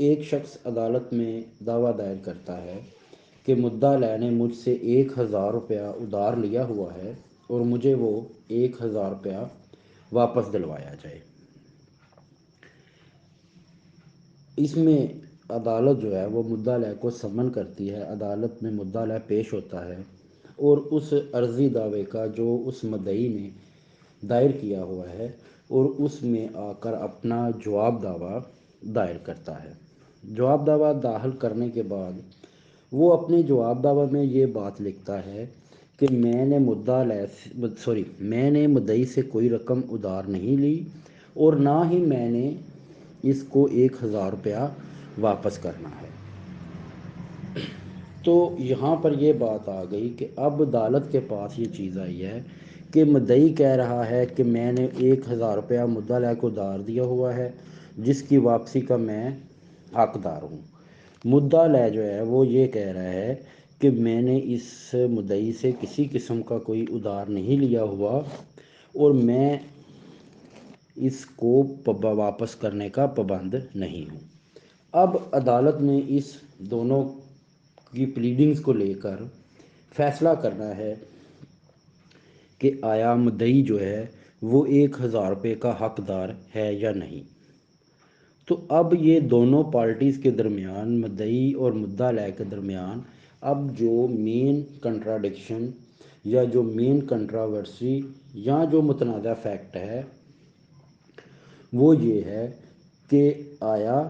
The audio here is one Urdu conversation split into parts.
ایک شخص عدالت میں دعویٰ دائر کرتا ہے کہ مدعا علیہ نے مجھ سے 1000 روپیہ ادھار لیا ہوا ہے اور مجھے وہ 1000 روپیہ واپس دلوایا جائے۔ اس میں عدالت جو ہے وہ مدعا علیہ کو سمن کرتی ہے، عدالت میں مدعا علیہ پیش ہوتا ہے اور اس عرضی دعوے کا جو اس مدعی نے دائر کیا ہوا ہے اور اس میں آ کر اپنا جواب دعویٰ دائر کرتا ہے۔ جواب دعویٰ داخل کرنے کے بعد وہ اپنے جواب دعویٰ میں یہ بات لکھتا ہے کہ میں نے مدعی سے کوئی رقم ادھار نہیں لی اور نہ ہی میں نے اس کو 1000 روپیہ واپس کرنا ہے۔ تو یہاں پر یہ بات آ گئی کہ اب عدالت کے پاس یہ چیز آئی ہے کہ مدعی کہہ رہا ہے کہ میں نے 1000 روپیہ مدعا علیہ کو ادھار دیا ہوا ہے جس کی واپسی کا میں حقدار ہوں۔ مدعا علیہ جو ہے وہ یہ کہہ رہا ہے کہ میں نے اس مدعی سے کسی قسم کا کوئی ادھار نہیں لیا ہوا اور میں اس کو واپس کرنے کا پابند نہیں ہوں۔ اب عدالت نے اس دونوں کی پلیڈنگز کو لے کر فیصلہ کرنا ہے کہ آیا مدعی جو ہے وہ 1000 روپے کا حقدار ہے یا نہیں۔ تو اب یہ دونوں پارٹیز کے درمیان، مدعی اور مدعا علیہ کے درمیان، اب جو مین کنٹراڈکشن یا جو مین کنٹراورسی یا جو متنازع فیکٹ ہے وہ یہ ہے کہ آیا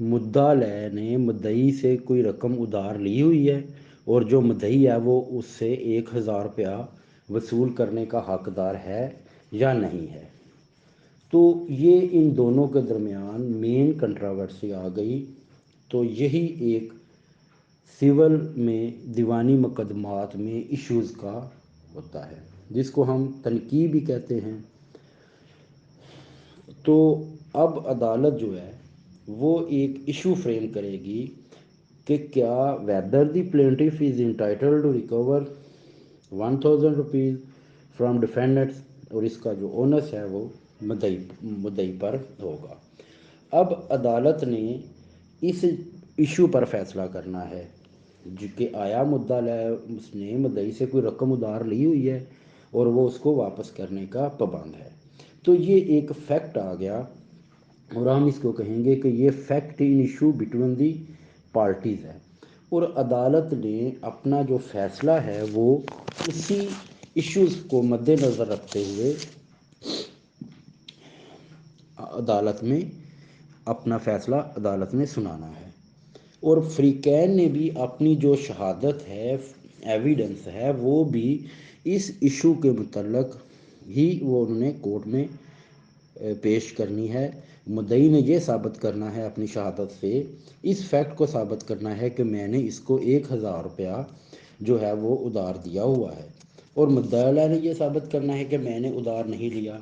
مدعا علیہ نے مدعی سے کوئی رقم ادھار لی ہوئی ہے اور جو مدعی ہے وہ اس سے 1000 روپیہ وصول کرنے کا حقدار ہے یا نہیں ہے۔ تو یہ ان دونوں کے درمیان مین کنٹراورسی آ گئی۔ تو یہی ایک سول میں دیوانی مقدمات میں ایشوز کا ہوتا ہے جس کو ہم تنقیح بھی کہتے ہیں۔ تو اب عدالت جو ہے وہ ایک ایشو فریم کرے گی کہ کیا whether the plaintiff is entitled to recover 1000 rupees from defendants, اور اس کا جو اونس ہے وہ مدعی پر ہوگا۔ اب عدالت نے اس ایشو پر فیصلہ کرنا ہے کہ آیا مدعا علیہ اس نے مدعی سے کوئی رقم ادھار لی ہوئی ہے اور وہ اس کو واپس کرنے کا پابند ہے۔ تو یہ ایک فیکٹ آ گیا اور ہم اس کو کہیں گے کہ یہ fact in issue between the parties ہے، اور عدالت نے اپنا جو فیصلہ ہے وہ اسی ایشوز کو مد نظر رکھتے ہوئے عدالت میں اپنا فیصلہ عدالت میں سنانا ہے۔ اور فریقین نے بھی اپنی جو شہادت ہے، ایویڈنس ہے، وہ بھی اس ایشو کے متعلق ہی وہ انہوں نے کورٹ میں پیش کرنی ہے۔ مدعی نے یہ ثابت کرنا ہے اپنی شہادت سے، اس فیکٹ کو ثابت کرنا ہے کہ میں نے اس کو 1000 روپیہ جو ہے وہ ادھار دیا ہوا ہے، اور مدعا علیہ نے یہ ثابت کرنا ہے کہ میں نے ادھار نہیں لیا۔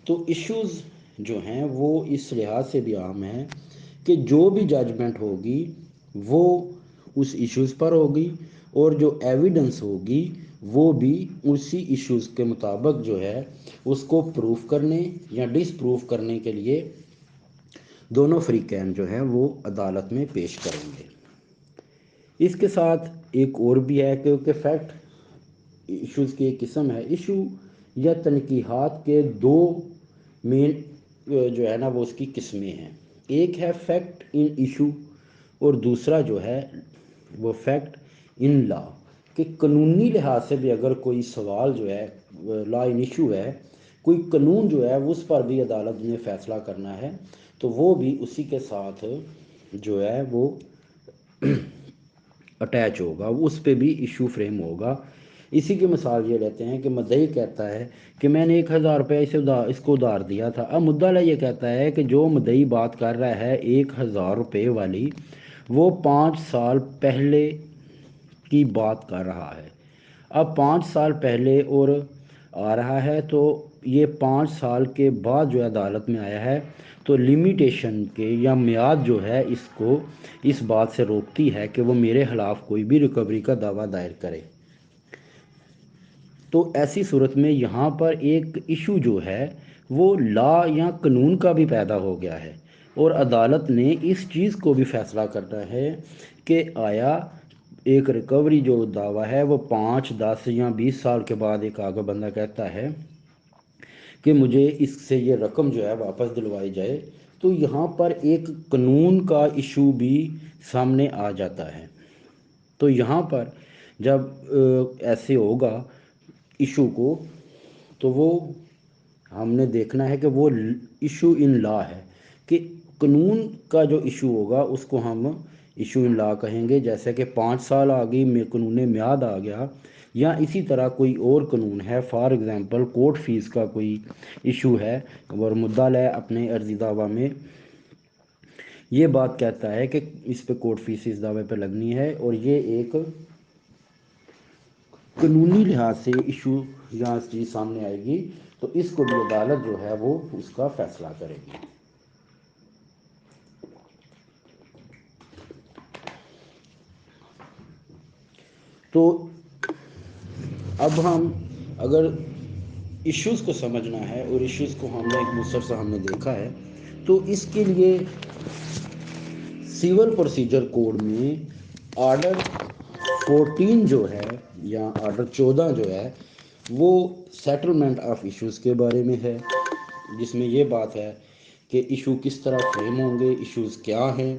تو ایشوز جو ہیں وہ اس لحاظ سے بھی عام ہیں کہ جو بھی ججمنٹ ہوگی وہ اس ایشوز پر ہوگی، اور جو ایویڈنس ہوگی وہ بھی اسی ایشوز کے مطابق جو ہے اس کو پروف کرنے یا ڈس پروف کرنے کے لیے دونوں فریقین جو ہیں وہ عدالت میں پیش کریں گے۔ اس کے ساتھ ایک اور بھی ہے کہ فیکٹ ایشوز کی ایک قسم ہے۔ ایشو یا تنقیحات کے دو مین جو ہے نا وہ اس کی قسمیں ہیں، ایک ہے فیکٹ ان ایشو اور دوسرا جو ہے وہ فیکٹ ان لا، کہ قانونی لحاظ سے بھی اگر کوئی سوال جو ہے لا ان ایشو ہے، کوئی قانون جو ہے اس پر بھی عدالت نے فیصلہ کرنا ہے تو وہ بھی اسی کے ساتھ جو ہے وہ اٹیچ ہوگا، اس پہ بھی ایشو فریم ہوگا۔ اسی کی مثال یہ لیتے ہیں کہ مدعی کہتا ہے کہ میں نے 1000 روپیہ اس کو ادھار دیا تھا۔ اب مدعا علیہ یہ کہتا ہے کہ جو مدعی بات کر رہا ہے 1000 روپے والی، وہ 5 سال پہلے کی بات کر رہا ہے۔ اب 5 سال پہلے اور آ رہا ہے تو یہ 5 سال کے بعد جو عدالت میں آیا ہے، تو لیمیٹیشن کے یا میعاد جو ہے اس کو اس بات سے روکتی ہے کہ وہ میرے خلاف کوئی بھی ریکوری کا دعویٰ دائر کرے۔ تو ایسی صورت میں یہاں پر ایک ایشو جو ہے وہ لا یا قانون کا بھی پیدا ہو گیا ہے اور عدالت نے اس چیز کو بھی فیصلہ کرنا ہے کہ آیا ایک ریکوری جو دعویٰ ہے وہ 5 10 یا 20 سال کے بعد ایک آگے بندہ کہتا ہے کہ مجھے اس سے یہ رقم جو ہے واپس دلوائی جائے، تو یہاں پر ایک قانون کا ایشو بھی سامنے آ جاتا ہے۔ تو یہاں پر جب ایسے ہوگا ایشو کو، تو وہ ہم نے دیکھنا ہے کہ وہ ایشو ان لا ہے، کہ قانون کا جو ایشو ہوگا اس کو ہم ایشو ان لا کہیں گے، جیسے کہ 5 سال آ گئی میں قانون میعاد آ گیا، یا اسی طرح کوئی اور قانون ہے، فار ایگزامپل کورٹ فیس کا کوئی ایشو ہے اور مدعا اپنے عرضی دعویٰ میں یہ بات کہتا ہے کہ اس پہ کورٹ فیس اس دعوے پہ لگنی ہے، اور یہ ایک قانونی لحاظ سے ایشو یہاں چیز سامنے آئے گی، تو اس کو بھی عدالت جو ہے وہ اس کا فیصلہ کرے گی۔ تو اب ہم اگر ایشوز کو سمجھنا ہے اور ایشوز کو ہم نے ایک مختصر سے ہم نے دیکھا ہے، تو اس کے لیے سول پروسیجر کوڈ میں آرڈر 14 جو ہے یا آرڈر 14 جو ہے وہ سیٹلمنٹ آف ایشوز کے بارے میں ہے، جس میں یہ بات ہے کہ ایشو کس طرح فریم ہوں گے، ایشوز کیا ہیں،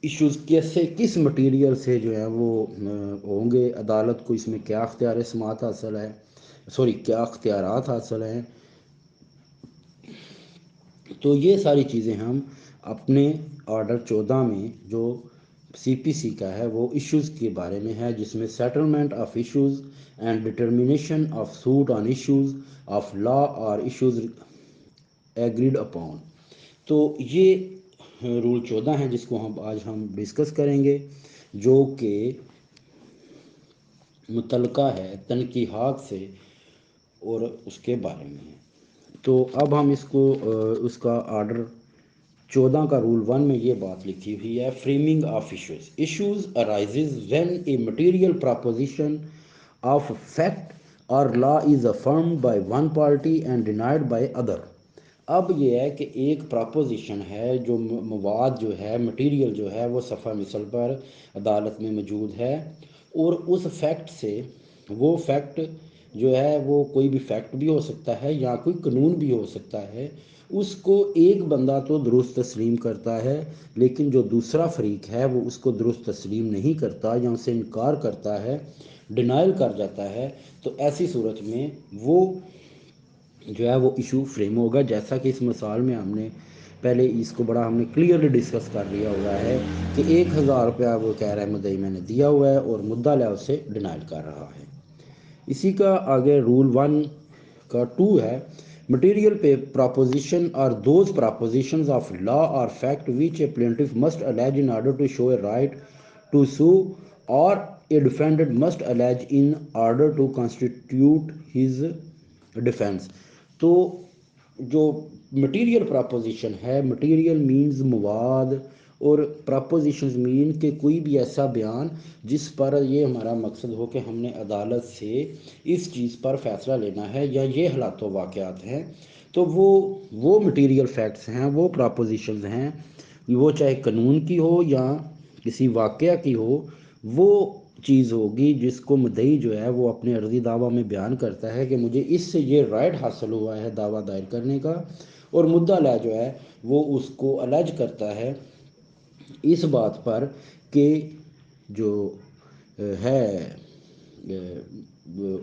ایشوز کیسے کس مٹیریل سے جو ہے وہ ہوں گے، عدالت کو اس میں کیا اختیار سماعت حاصل ہے، کیا اختیارات حاصل ہیں۔ تو یہ ساری چیزیں ہم اپنے آرڈر 14 میں جو سی پی سی کا ہے وہ ایشوز کے بارے میں ہے، جس میں settlement of issues and determination of suit on issues of law اور ایشوز ایگریڈ اپون۔ تو یہ رول 14 ہے جس کو آج ہم ڈسکس کریں گے، جو کہ متعلقہ ہے تنقیحات سے اور اس کے بارے میں ہے۔ تو اب ہم اس کا آرڈر 14 کا رول 1 میں یہ بات لکھی ہوئی ہے، framing of issues, issues arises when a material proposition of fact or law is affirmed by one party and denied by other. اب یہ ہے کہ ایک پراپوزیشن ہے، جو مواد جو ہے، مٹیریل جو ہے وہ صفحہ مثل پر عدالت میں موجود ہے، اور اس فیکٹ سے، وہ فیکٹ جو ہے وہ کوئی بھی فیکٹ بھی ہو سکتا ہے یا کوئی قانون بھی ہو سکتا ہے، اس کو ایک بندہ تو درست تسلیم کرتا ہے، لیکن جو دوسرا فریق ہے وہ اس کو درست تسلیم نہیں کرتا یا اسے انکار کرتا ہے، ڈینائل کر جاتا ہے، تو ایسی صورت میں وہ جو ہے وہ ایشو فریم ہوگا، جیسا کہ اس مثال میں ہم نے پہلے اس کو بڑا ہم نے کلیئرلی ڈسکس کر لیا ہوا ہے کہ 1000 روپیہ وہ کہہ رہا ہے مدعی میں نے دیا ہوا ہے، اور مدعا اسے ڈینائل کر رہا ہے۔ اسی کا آگے رول 1 کا 2 ہے، مٹیریل پہ پراپوزیشن اور those propositions of law or fact which a plaintiff must allege in order to show a right to sue or a defendant must allege in order to constitute his defence. تو جو مٹیریل پراپوزیشن ہے، مٹیریل مینز مواد، اور پراپوزیشنز مین کہ کوئی بھی ایسا بیان جس پر یہ ہمارا مقصد ہو کہ ہم نے عدالت سے اس چیز پر فیصلہ لینا ہے یا یہ حالات و واقعات ہیں، تو وہ مٹیریل فیکٹس ہیں، وہ پراپوزیشنز ہیں، وہ چاہے قانون کی ہو یا کسی واقعہ کی ہو، وہ چیز ہوگی جس کو مدعی جو ہے وہ اپنے عرضی دعویٰ میں بیان کرتا ہے کہ مجھے اس سے یہ رائٹ حاصل ہوا ہے دعویٰ دائر کرنے کا، اور مدعا جو ہے وہ اس کو الج کرتا ہے اس بات پر کہ جو ہے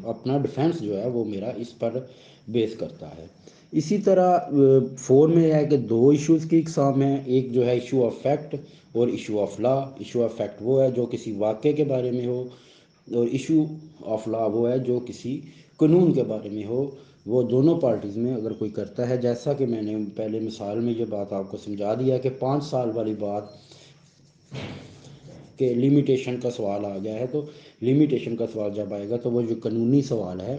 اپنا ڈیفینس جو ہے وہ میرا اس پر بیس کرتا ہے۔ اسی طرح 4 میں ہے کہ 2 ایشوز کی اقسام ہیں، ایک جو ہے ایشو آف فیکٹ اور issue of law. Issue of fact وہ ہے جو کسی واقعے کے بارے میں ہو، اور ایشو آف لا وہ ہے جو کسی قانون کے بارے میں ہو، وہ دونوں پارٹیز میں اگر کوئی کرتا ہے، جیسا کہ میں نے پہلے مثال میں یہ بات آپ کو سمجھا دیا کہ 5 سال والی بات کہ لیمیٹیشن کا سوال آ گیا ہے، تو لیمیٹیشن کا سوال جب آئے گا تو وہ جو قانونی سوال ہے۔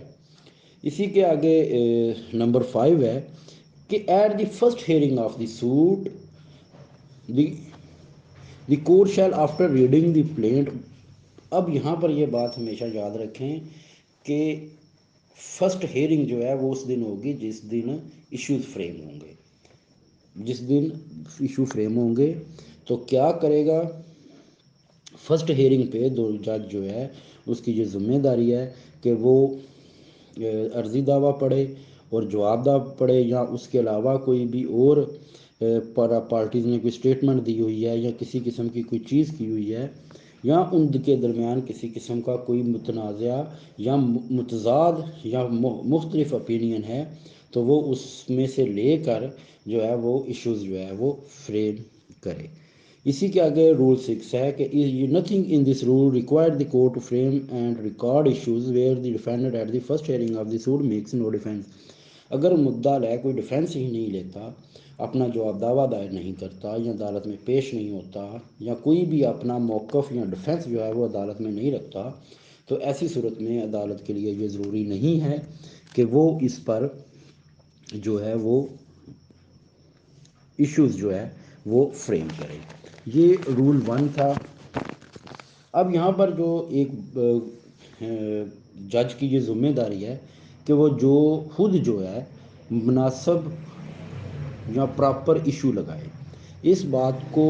اسی کے آگے نمبر 5 ہے کہ at the first hearing of the suit the court shall after reading the plaint. اب یہاں پر یہ بات ہمیشہ یاد رکھیں کہ فرسٹ ہیئرنگ جو ہے وہ اس دن ہوگی جس دن ایشوز فریم ہوں گے۔ جس دن ایشو فریم ہوں گے تو کیا کرے گا، فرسٹ ہیئرنگ پہ دو جج جو ہے اس کی یہ ذمہ داری ہے کہ وہ عرضی دعویٰ پڑھے اور جواب دعویٰ پڑھے، یا اس کے علاوہ کوئی بھی اور پارٹیز نے کوئی اسٹیٹمنٹ دی ہوئی ہے یا کسی قسم کی کوئی چیز کی ہوئی ہے، یا ان کے درمیان کسی قسم کا کوئی متنازع یا متضاد یا مختلف اپینین ہے، تو وہ اس میں سے لے کر جو ہے وہ ایشوز جو ہے وہ فریم کرے۔ اسی کے آگے رول 6 ہے کہ nothing in this rule require the court to frame and record issues where the defendant at the first hearing of the suit makes no defence. اگر مدعا ہے کوئی ڈیفینس ہی نہیں لیتا، اپنا جواب دعویٰ دائر نہیں کرتا یا عدالت میں پیش نہیں ہوتا، یا کوئی بھی اپنا موقف یا ڈیفینس جو ہے وہ عدالت میں نہیں رکھتا، تو ایسی صورت میں عدالت کے لیے یہ ضروری نہیں ہے کہ وہ اس پر جو ہے وہ ایشوز جو ہے وہ فریم کرے۔ یہ رول 1 تھا۔ اب یہاں پر جو ایک جج کی یہ ذمہ داری ہے کہ وہ جو خود جو ہے مناسب یا پراپر ایشو لگائے۔ اس بات کو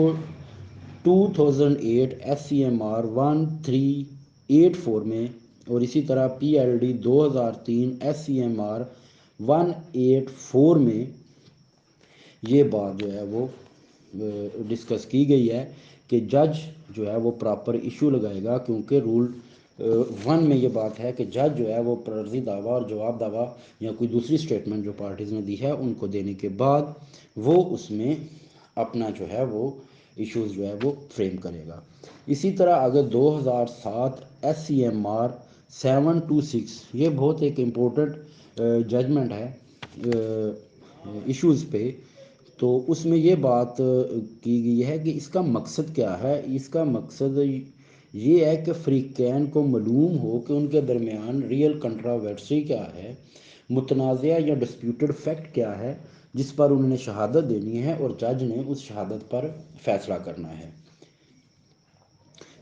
2008 SCMR 1384 میں، اور اسی طرح PLD 2003 SCMR 184 میں یہ بات جو ہے وہ ڈسکس کی گئی ہے کہ جج جو ہے وہ پراپر ایشو لگائے گا، کیونکہ رول 1 میں یہ بات ہے کہ جج جو ہے وہ عرضی دعویٰ اور جواب دعویٰ یا کوئی دوسری اسٹیٹمنٹ جو پارٹیز نے دی ہے ان کو دینے کے بعد وہ اس میں اپنا جو ہے وہ ایشوز جو ہے وہ فریم کرے گا۔ اسی طرح اگر 2007 SCMR 726، یہ بہت ایک امپورٹنٹ ججمنٹ ہے ایشوز پہ، تو اس میں یہ بات کی گئی ہے کہ اس کا مقصد کیا ہے۔ اس کا مقصد یہ ہے کہ فریقین کو معلوم ہو کہ ان کے درمیان ریئل کنٹراورسی کیا ہے، متنازع یا ڈسپیوٹڈ فیکٹ کیا ہے جس پر انہوں نے شہادت دینی ہے، اور جج نے اس شہادت پر فیصلہ کرنا ہے،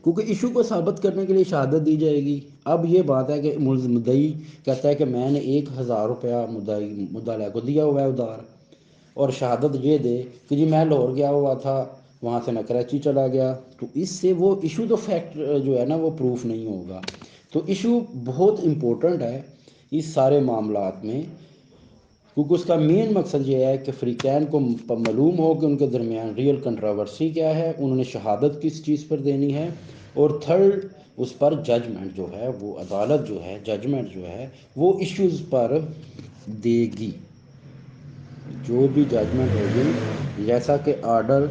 کیونکہ ایشو کو ثابت کرنے کے لیے شہادت دی جائے گی۔ اب یہ بات ہے کہ مدعی کہتا ہے کہ میں نے 1000 روپیہ مدعا کو دیا ہوا ہے ادھار، اور شہادت یہ دے کہ جی میں لاہور گیا ہوا تھا، وہاں سے میں کراچی چلا گیا، تو اس سے وہ ایشو تو فیکٹ جو ہے نا وہ پروف نہیں ہوگا۔ تو ایشو بہت امپورٹنٹ ہے اس سارے معاملات میں، کیونکہ اس کا مین مقصد یہ ہے کہ فریقین کو معلوم ہو کہ ان کے درمیان ریئل کنٹراورسی کیا ہے، انہوں نے شہادت کس چیز پر دینی ہے، اور تھرڈ اس پر ججمنٹ جو ہے وہ عدالت جو ہے ججمنٹ جو ہے وہ ایشوز پر دے گی، جو بھی ججمنٹ ہوگی، جیسا کہ آرڈر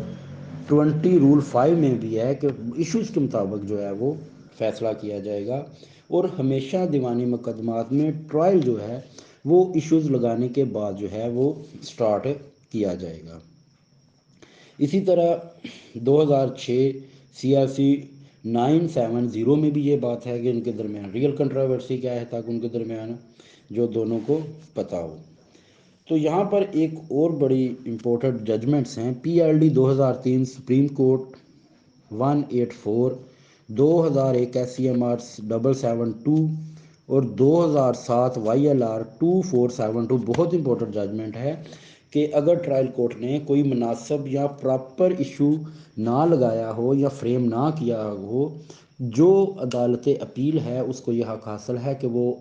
20 رول 5 میں بھی ہے کہ ایشوز کے مطابق جو ہے وہ فیصلہ کیا جائے گا، اور ہمیشہ دیوانی مقدمات میں ٹرائل جو ہے وہ ایشوز لگانے کے بعد جو ہے وہ سٹارٹ کیا جائے گا۔ اسی طرح 2006 CRC 970 میں بھی یہ بات ہے کہ ان کے درمیان ریئل کنٹراورسی کیا ہے، تاکہ ان کے درمیان جو دونوں کو پتہ ہو۔ تو یہاں پر ایک اور بڑی امپورٹنٹ ججمنٹس ہیں۔ PLD 2003 سپریم کورٹ 184، 2001 SCMR 772، اور 2007 YLR 2472 بہت امپورٹنٹ ججمنٹ ہے کہ اگر ٹرائل کورٹ نے کوئی مناسب یا پراپر ایشو نہ لگایا ہو یا فریم نہ کیا ہو، جو عدالت اپیل ہے اس کو یہ حق حاصل ہے کہ وہ